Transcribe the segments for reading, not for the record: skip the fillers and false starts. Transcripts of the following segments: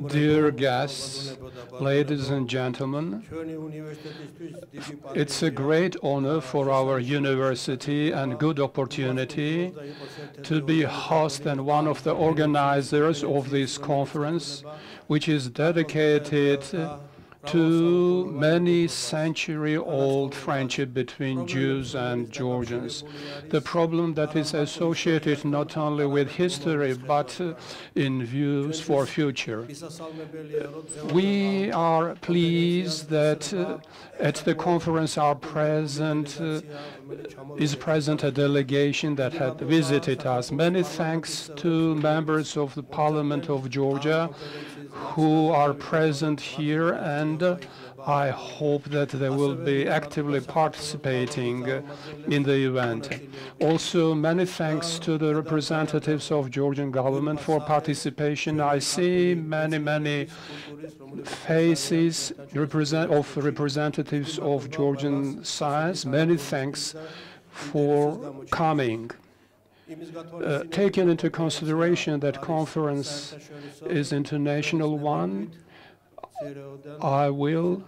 Dear guests, ladies and gentlemen, it's a great honor for our university and good opportunity to be host and one of the organizers of this conference, which is dedicated to many century-old friendship between Jews and Georgians. The problem that is associated not only with history but in views for future. We are pleased that at the conference is present a delegation that had visited us. Many thanks to members of the Parliament of Georgia who are present here, and I hope that they will be actively participating in the event. Also, many thanks to the representatives of Georgian government for participation. I see many faces of representatives of Georgian science. Many thanks for coming. Taking into consideration that conference is international one, I will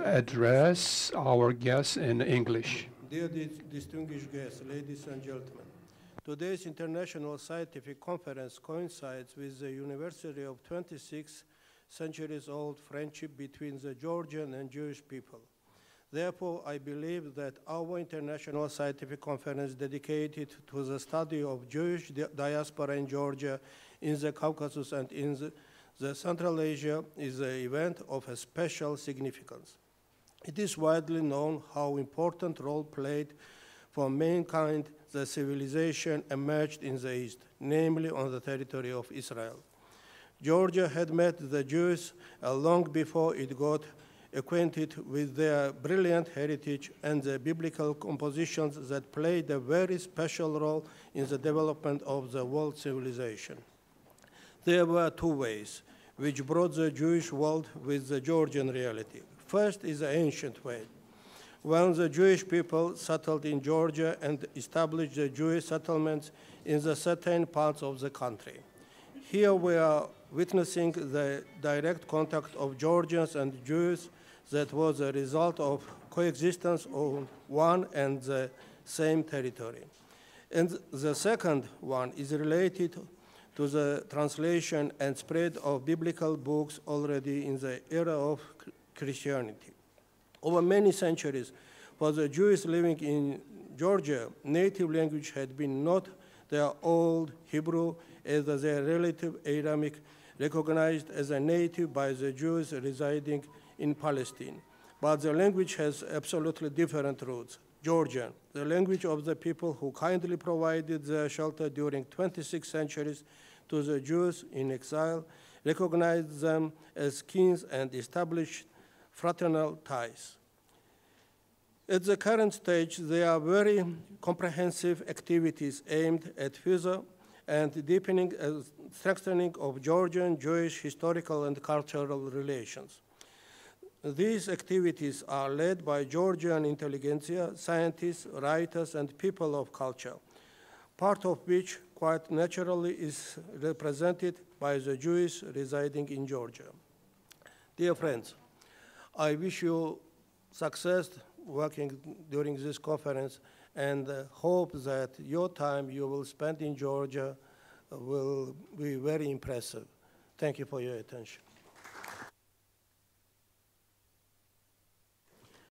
address our guests in English. Dear distinguished guests, ladies and gentlemen, today's International Scientific Conference coincides with the anniversary of 26 centuries-old friendship between the Georgian and Jewish people. Therefore, I believe that our International Scientific Conference dedicated to the study of Jewish diaspora in Georgia, in the Caucasus, and in the Central Asia is an event of a special significance. It is widely known how important role played for mankind the civilization emerged in the East, namely on the territory of Israel. Georgia had met the Jews long before it got acquainted with their brilliant heritage and the biblical compositions that played a very special role in the development of the world civilization. There were two ways which brought the Jewish world with the Georgian reality. First is the ancient way, when the Jewish people settled in Georgia and established the Jewish settlements in the certain parts of the country. Here we are witnessing the direct contact of Georgians and Jews that was a result of coexistence on one and the same territory. And the second one is related to the translation and spread of biblical books already in the era of Christianity. Over many centuries, for the Jews living in Georgia, native language had been not their old Hebrew as their relative Aramaic, recognized as a native by the Jews residing in Palestine. But the language has absolutely different roots. Georgian, the language of the people who kindly provided their shelter during 26 centuries to the Jews in exile, recognized them as kings and established fraternal ties. At the current stage, there are very comprehensive activities aimed at further and deepening and strengthening of Georgian, Jewish, historical, and cultural relations. These activities are led by Georgian intelligentsia, scientists, writers, and people of culture, part of which quite naturally is represented by the Jews residing in Georgia. Dear friends, I wish you success working during this conference and hope that your time you will spend in Georgia will be very impressive. Thank you for your attention.